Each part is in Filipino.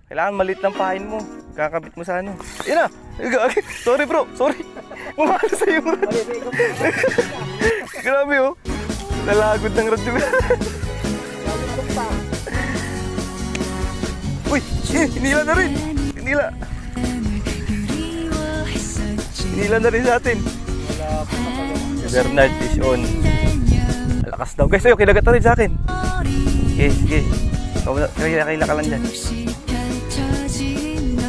Kailangan maliit lang pain mo. Kakabit mo sa ano. Yan na! Sorry bro, sorry. Bumalo sa'yo yung rod. Grabe oh. Nalagod ng rod yung Uy! Hinila na rin! Hinila! Hinila na rin sa atin. Si Bernard is on. Alakas daw. Guys, ayun, kinagat na rin sa akin. Sige, sige. Kaila ka lang dyan.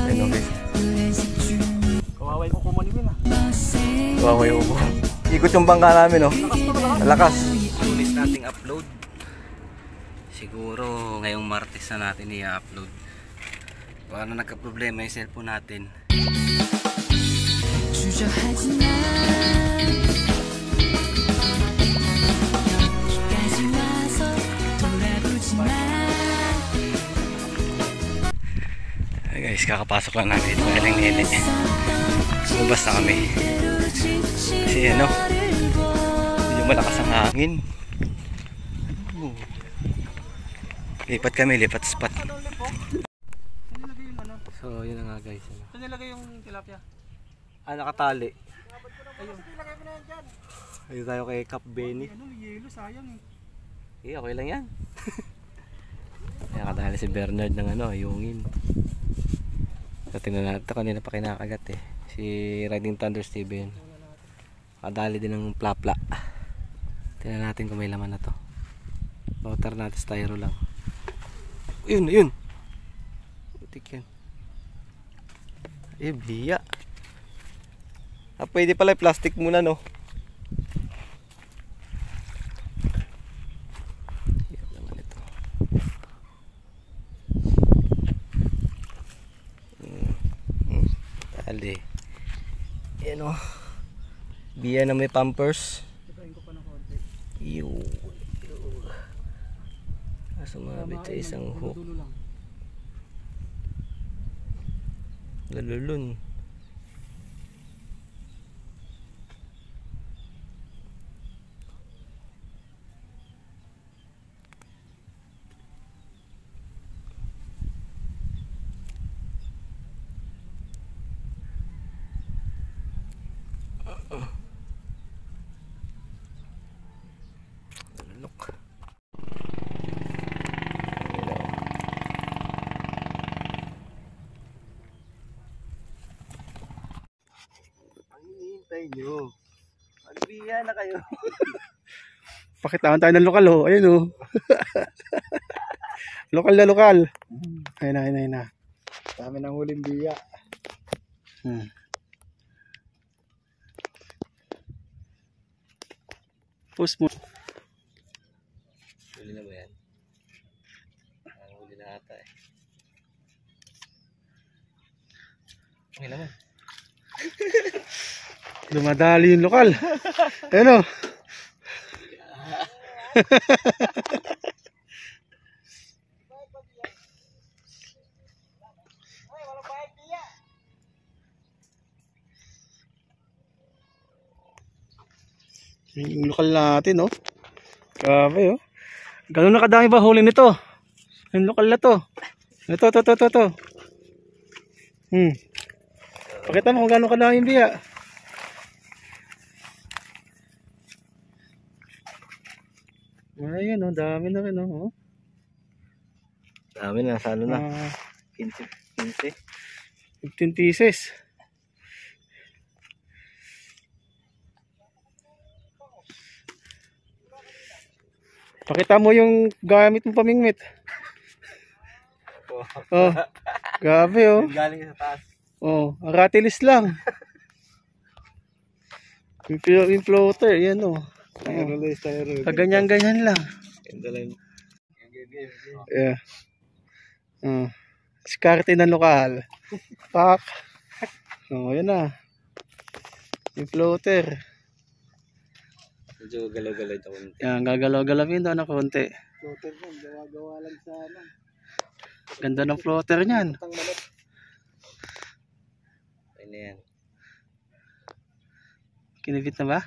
Ayun guys. Kawaway ko kumanin ah. Kawaway ko. Ikot yung bangka namin oh. Alakas. Tulis nating upload. Siguro ngayong Martes na natin i-upload. Baka na nagka-problema yung cellphone natin. Hey guys, kakapasok lang namin dito ng Nene. Bumabas na kami. Kasi ano, medyo malakas ang hangin. Lipat kami, lipat spot. So yun na nga guys. Saan nilagay yung tilapia? Nakatali. Ayun. Ayun tayo kay Cap Benny. Ano, yelo sayang eh. Okay lang yan. Nakadali si Bernard ng ano, ayungin. So tingnan natin, kanina pa kinakagat eh. Si Riding Thunder Steven. Nakadali din ng plapla. Tingnan natin kung may laman na to. Bautar natin styro lang. Yun, yun. Putik yan. Biya. Pwede pala plastic muna no. Yan naman ito. Tali. Yan o. Biya na may pampers. Ipain ko pa ng konti. Iyo. Sumabit sa isang hook. Lalulun. Look. Nyo. Magbiya na kayo. Pakitaan tayo ng lokal oh. Ayun oh. Lokal na lokal. Ayun na, ayun na. Dami ng huling biya. Post mo. Huli na ba yan? Huli na ata eh. Okay naman. Dumadali yung lokal. Ayun o. Yung lokal natin oh. Grabe oh. Gano'n na kadami ba huli nito? Yung lokal na to. Ito. Pakita mo kung gano'n kadami yung biya. Ayan oh, dami na rin oh. Dami na, sa ano na? 15 pieces. Pakita mo yung gamit mong pamingwit. Oh, grabe oh. Galing sa taas. Oh, aratilis lang. Yung floater, yan oh. Kaganyan-ganyan lang. Yeah. Diskarte ng lokal. Pak. Oh, yan na. Yung floater. Medyo galaw-galaw ito konti. Yan, gagalaw-galawin daw na konti. Floater yan, gawa-gawa lang sa ano. Ganda ng floater niyan. Okay na yan. Kinibit na ba?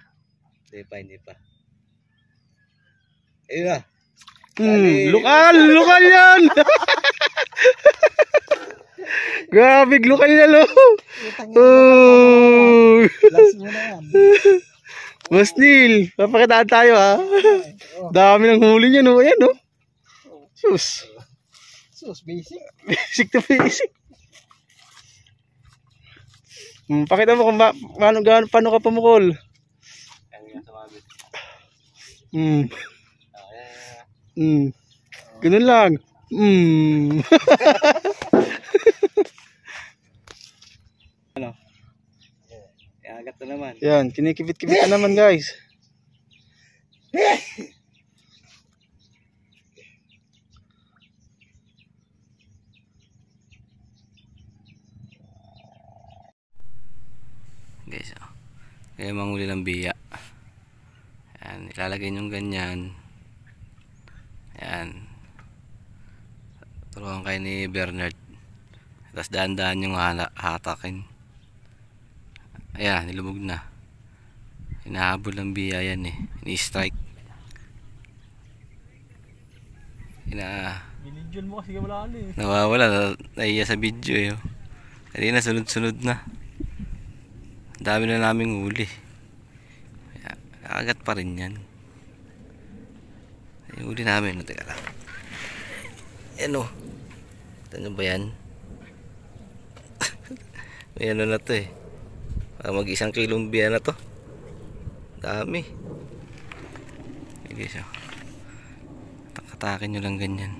Hindi pa. Ayun na. Lokal yan! Grabe, glukal na lo. Utang yan. Oh. Last mo na yan. Mas Neil, papakitaan tayo ha. Oh. Dami ng huli niya no. Ayan no. Sus. Sus, basic. Basic to basic. Pakita mo kung paano ka pumukol. Ganun lang. Ano? Agat na naman. Yan, kinikibit-kibit na naman guys. Guys, oh. Kaya manghuli ng biya. Ayan, ilalagay nyo ganyan. Ayan. Turuan kayo ni Bernard. Tapos daan-daan yung hatakin. Ayan, nilubog na. Hinahabol ng biya yan eh. Ini-strike. Binidyon mo kasi wala ano eh. Nawawala. Naiya sa video eh. Hindi na, sunod-sunod na. Dami na naming huli. Agat pa rin yan. Yung huli namin. Teka lang. Ayan o. Ito ba yan? May ano na to eh. Mag 1 kilong biya na to. Dami. Sige siya. Takatakin nyo lang ganyan.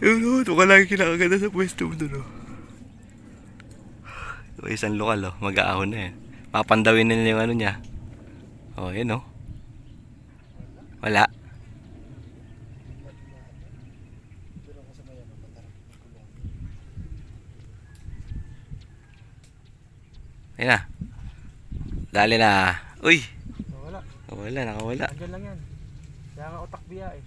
Yun o. Ito ka lagi kinakaganda sa pwesto mo doon o. Ito isang lokal o. Mag-aahon na yan. Papandawin na yung ano niya. O yun o. Wala. Ayun na. Dali na. Uy. Wala. Nakawala, nakawala. Andyan lang yan. Kaya nga utak biya eh.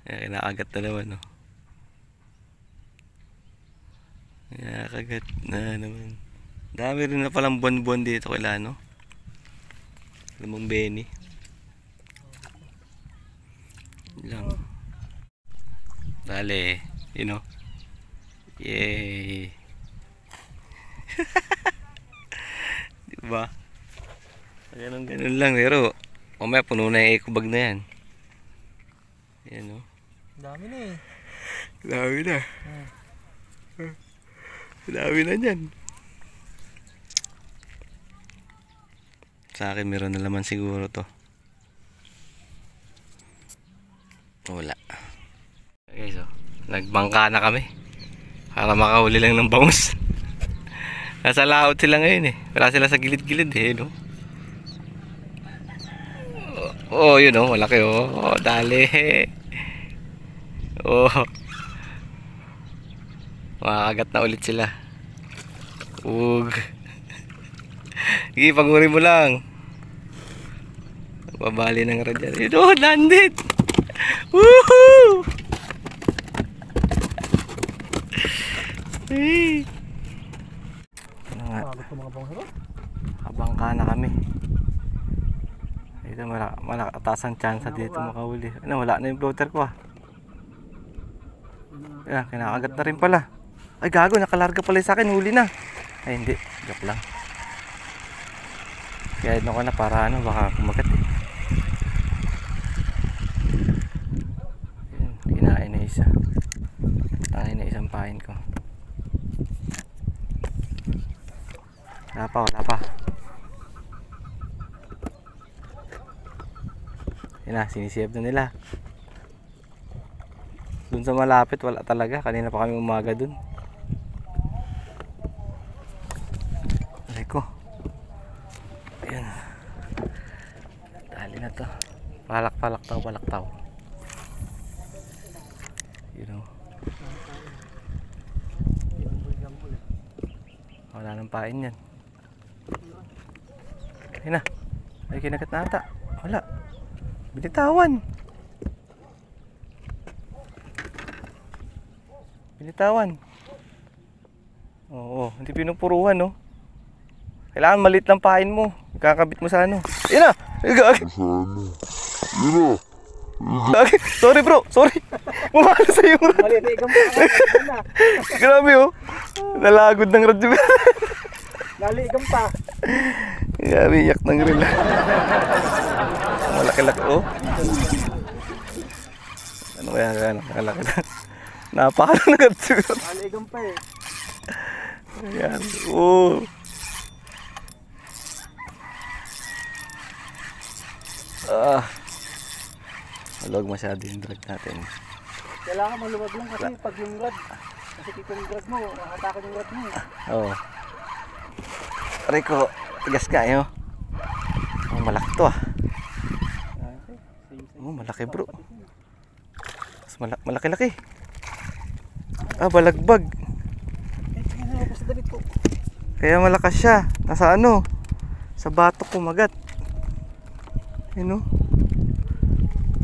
Kaya kinakagat na naman no. Kinakagat na naman. Dami rin na palang buwan-buwan dito kila no. Lamang Benny. Lang. Dali. You know. Yay. Diba? Ganun lang pero mamaya puno na yung eco bag na yan. Yan no. Dami na eh. Dami na. Dami na yan. Sa akin meron na laman siguro to. Wala. Okay, so nagbangka na kami para makahuli lang ng bangus. Nasa laot sila ngayon eh. Wala sila sa gilid-gilid eh no. Oh, yun oh, malaki oh. Oh, dali. Oh. Makakagat na ulit sila. Ug. Sige, pag-uri mo lang. Babali ng radyan. Yun oh, landed. Woohoo! Hey. Ano nga? Gusto mga bangsa. Kabangka na kami. Ito malakatasang chance dito makahuli. Ano, wala na yung floater ko ah. Ayan, kinakagat na rin pala. Ay gago, nakalarga pala sa akin, huli na. Ay hindi, joke lang. Kaya ito ko na para ano, baka kumagat eh. Ayan, kinain na isa. Kinain na isang pain ko. Wala pa, wala pa. Yan na, sinisiyab na nila. Dun sa malapit, wala talaga. Kanina pa kami umaga dun. Aray ko. Ayan. Dali na to. Palak-palak-taw, palaktaw. You know. Wala nang pain yan. Ayun na. Ay, kinagat na ata. Wala. Binitawan. Binitawan. Oo, hindi pinupuruan no. Kailangan maliit lang pain mo. Kakabit mo sa ano. Ayun na! Gagi. Gagi. Sorry bro, sorry. Bumalo sa yung rad. Maliligang pa na. Grabe oh. Nalagod ng rad. Naligang pa. Grabe, iyak ng grill. Malaki-laki oh. Ano kaya ano? Malaki na. Napakalagat siguro. Naligang pa eh. Ayan. Oh. Maluwag masyado yung drag natin. Kailangan maluwag lang kasi pag yung rod. Kasi dito yung rod mo, nakatakan yung rod mo. Oo. Oh. Rico, tigas ka eh oh. Oh, malaki to ah. Oh, malaki bro. Mas malaki-laki. Ah, balagbag. Kaya malakas siya. Nasa ano? Sa batok kumagat. Yun oh.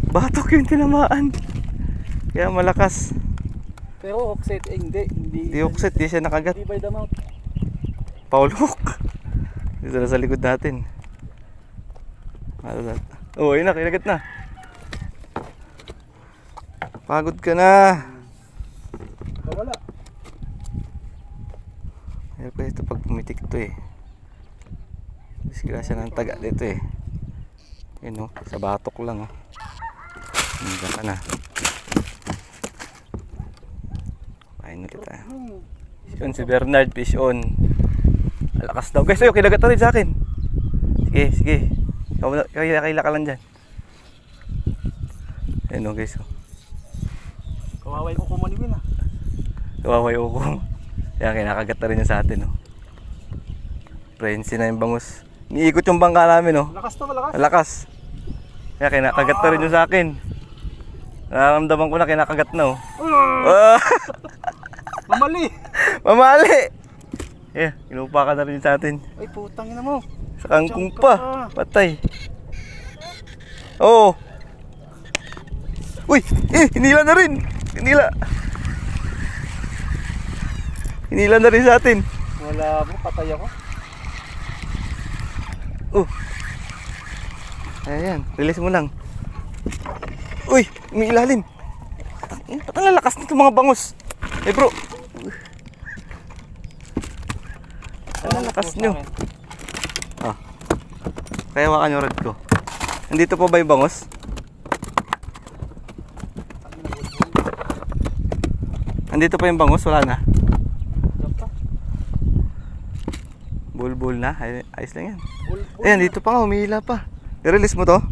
Batok yung tinamaan. Kaya malakas. Pero offset eh, hindi. Di offset, di siya nakagat. Hindi by the mouth. Paul hook. Dito na sa likod natin. Oh, ayun na, kinagat na. Pagod ka na. Wala. Hirap kasi ito pag pumitik to eh. Disgrasya ng taga dito eh. Yun oh, sa batok lang oh. Hanggang ka na. Pahin ulit tayo. Yun si Bernard, fish on. Alakas daw. Guys, ayun, kinagat na rin sa akin. Sige, sige. Kaila ka lang dyan. Ayun oh guys oh. Kawaway ko kumaniwin ah. Kawaway uko. Kaya kinakagat na rin niya sa atin oh. Frenzy na yung bangus. Niikot yung bangka namin oh. Lakas to, malakas. Malakas. Kaya kinakagat na rin yung sa akin. Nararamdaman ko na kinakagat na oh. Mamali. Mamali. Yeah, inupa ka na rin sa atin. Ay putang ina mo. Sa kangkong pa. Patay. Oo. Uy, hinila na rin. Hinila. Hinila na rin sa atin. Wala mo, patay ako. Ayan, release mo lang. Uy, may ilalim. Patang lalakas nito mga bangus. Eh bro. Ang lakas nyo. Ah. Kaya hawakan yung rod ko. Nandito pa ba yung bangus? Nandito pa yung bangus? Wala na. Bulbul na. Ayos lang yan. Ayan, dito pa nga. Humihila pa. I-release mo to.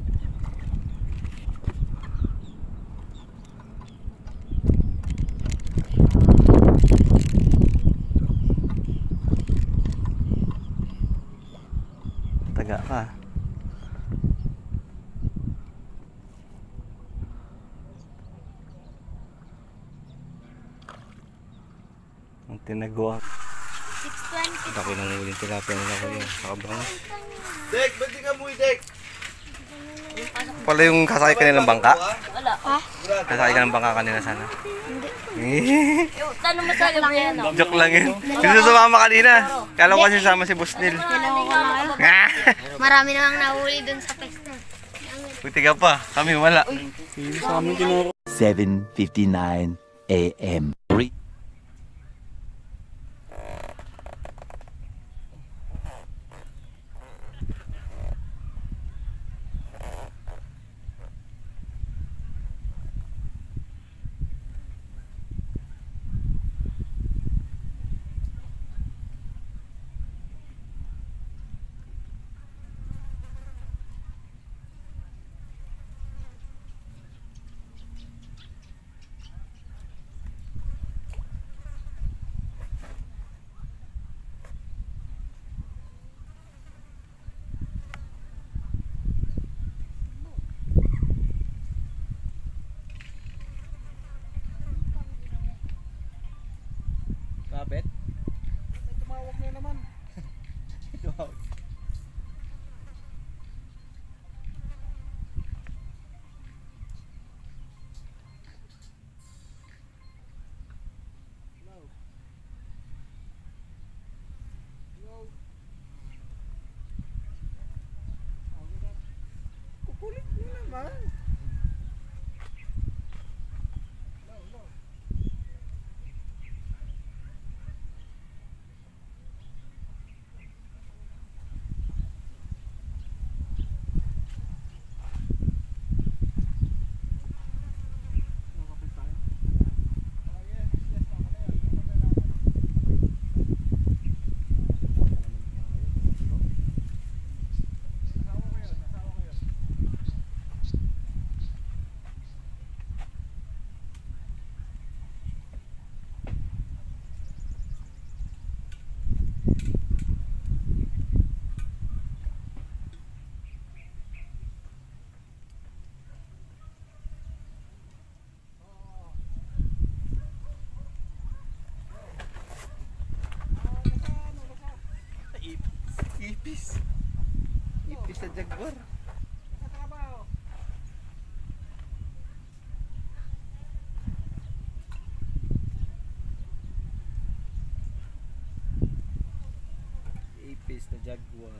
Taga ka. Ang tinagawa. 620. Laki ng uling tilapia nila ko yun. Nakabangas. Dek, ba't di ka muy, Dek? Pala yung kasakay kanilang bangka? Wala. Ha? Kasakay ka ng bangka kanina sana. Tanong mo sa lang yan. Joke lang yun. Yung sumama kanina. Kala ko kasi sama si Boss Neil. Marami namang nahuli dun sa pesta. Puti ka pa. Kami wala. Sa amin tinuro. 7:59 a.m. Ipis. Ipis sa Jaguar. Ipis na Jaguar.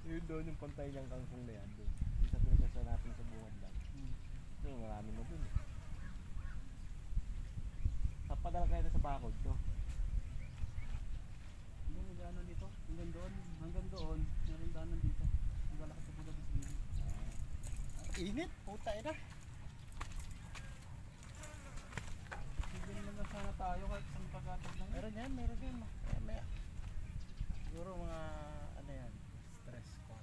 Yun doon yung pantay niyang kangkong na yan doon. Isa pinagkasa natin sa bungad lang. Doon marami na doon. Papadala kayo sa bakod to. Hanggang daanan dito, hanggang doon, meron daanan dito. Hanggang lakas sa Budapest dito. Init, puta ina. Hindi naman na sana tayo kahit isang pagkatag lang. Meron yan. May siguro mga ano yan, stress ko.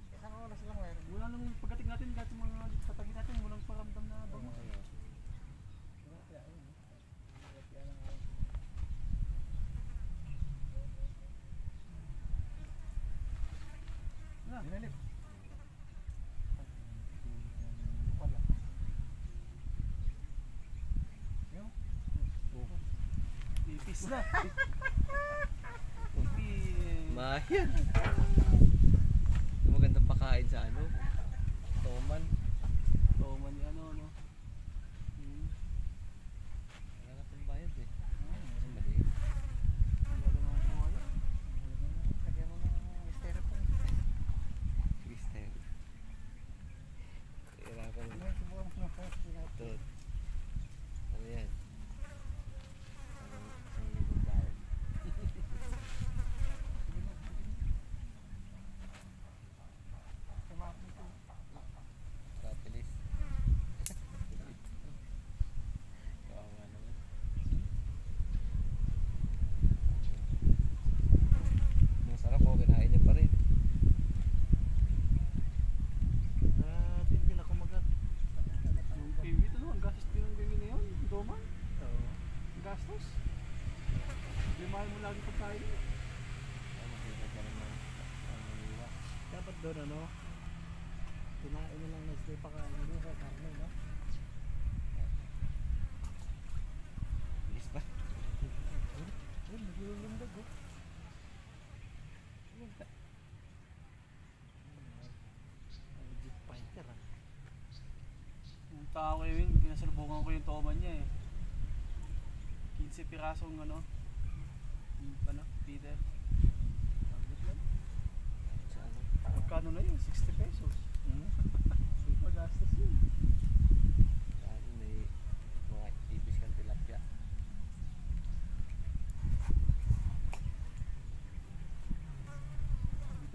Isang oras lang meron. Wala nang pagdating natin kahit sa mga patagi natin, walang paramdam na bango. Dinalip. Ipis na. Ipis. Mahyan. Maganda pakain sa ano. Toman. Toman yung ano, no? Wala na pang bayad eh. Kasi maliit. Wala ka naman buhay. Lagyan mo ng styrofoam. Styrofoam. Hirapan mo. Ito. Ano yan? Isang libong baon. Katilis. Kawawa naman. Masarap po, kinain niya pa rin. Tigil ako magat. Yung kiwi ito, no? Ang gastos din ng kiwi na yun. Doman. Oo. Ang gastos. Hindi mahal mo lagi pagkain. Dapat doon, ano? Kinain mo lang na stay pa kain doon sa karne, no? Bilis pa. Ayun, naglulundag, oh. Legit fighter, ah. Yung tao yun, pinasalubungan ko yung toman niya, eh. 15 pirasong, ano? Feeder. ano na yun, 60 pesos. Magastos yun. May mga ibis kang tilapia.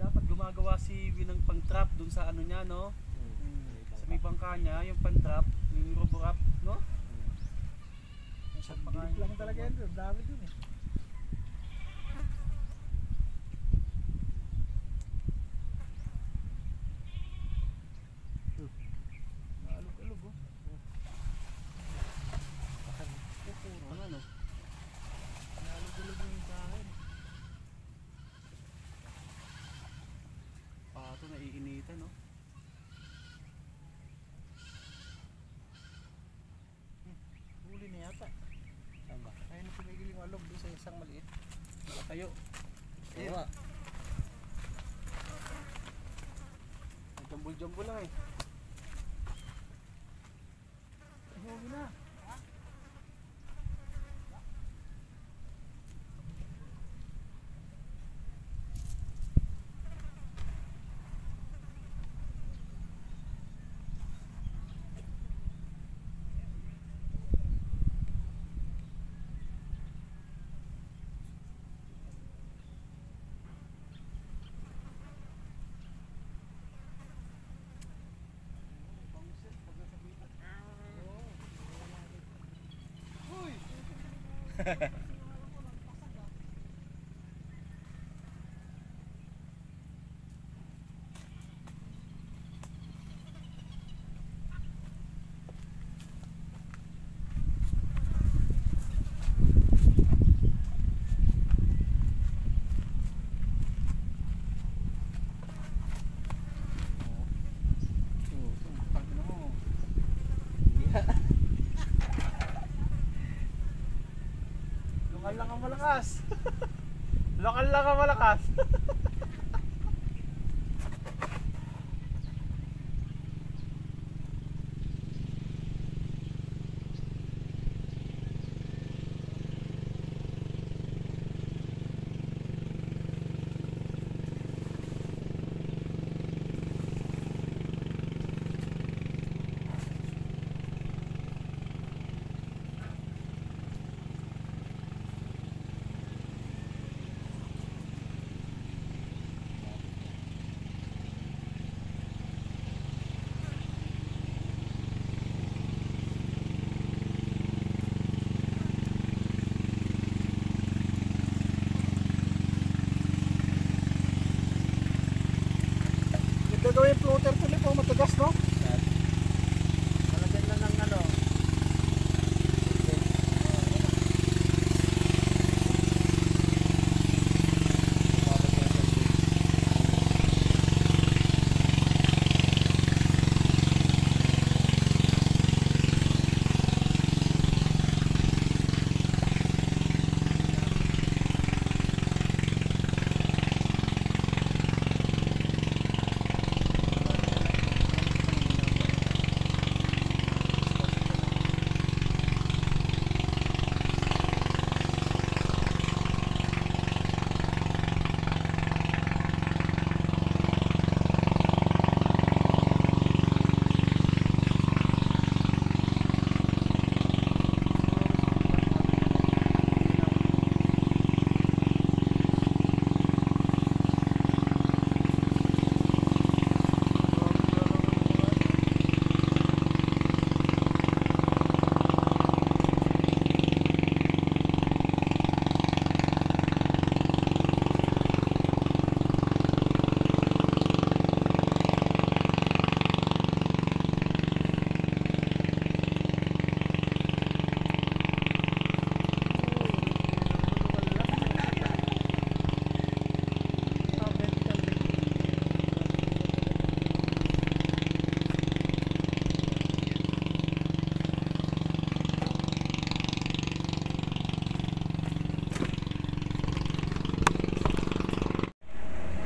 Dapat gumagawa si Win ng pang-trap dun sa ano niya, no? Sa may bangka niya, yung pang-trap, yung robo-rap, no? Bilik lang talaga yan doon, dami dun eh. Naalog-alog oh. Puro ano? Naalog-alog yung dahil. Pato naiinitan no? Huli na yata. Saan ba? Ayun na tumigil yung alog doon sa isang maliit. Wala kayo. Oo nga. Jambul-jambul lang eh. Huli na. Lokal lang ang malakas. Lokal lang ang malakas. Gagawin floater ko ulit pang matagas no? Malagyan lang ng ano.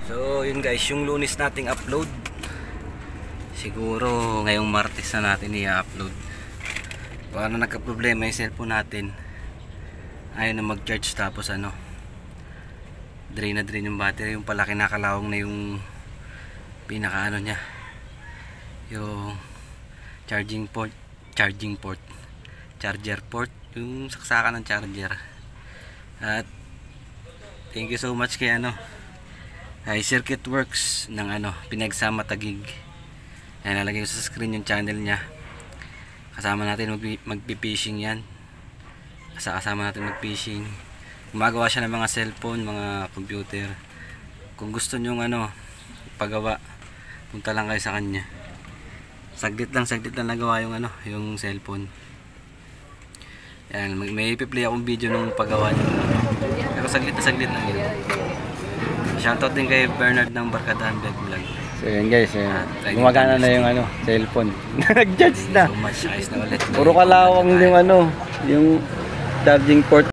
So yun guys, yung Lunes nating upload. Siguro ngayong Martes na natin i-upload. Baka na nagka-problema yung cellphone natin. Ayaw na mag-charge, tapos ano, drain na drain yung battery. Yung pala kinakalawang na yung pinaka ano niya, yung charger port, yung saksakan ng charger. At thank you so much kay ay Circuit Works ng Pinagsama Taguig. Ayan, nalagay ko sa screen yung channel niya. Kasama natin magpi-fishing yan. Kasama natin mag-fishing. Gumagawa siya ng mga cellphone, mga computer. Kung gusto nyo pagawa, punta lang kayo sa kanya. Saglit lang nagawa yung cellphone. Yan, may ipi-play akong video nung paggawa niya. Pero saglit lang yun. Shoutout din kay Bernard ng Barkadahan Vlog. So yun guys, gumagana na yung cellphone. Nag-judge na. So much, ayos na ulit. Puro kalawang yung charging port.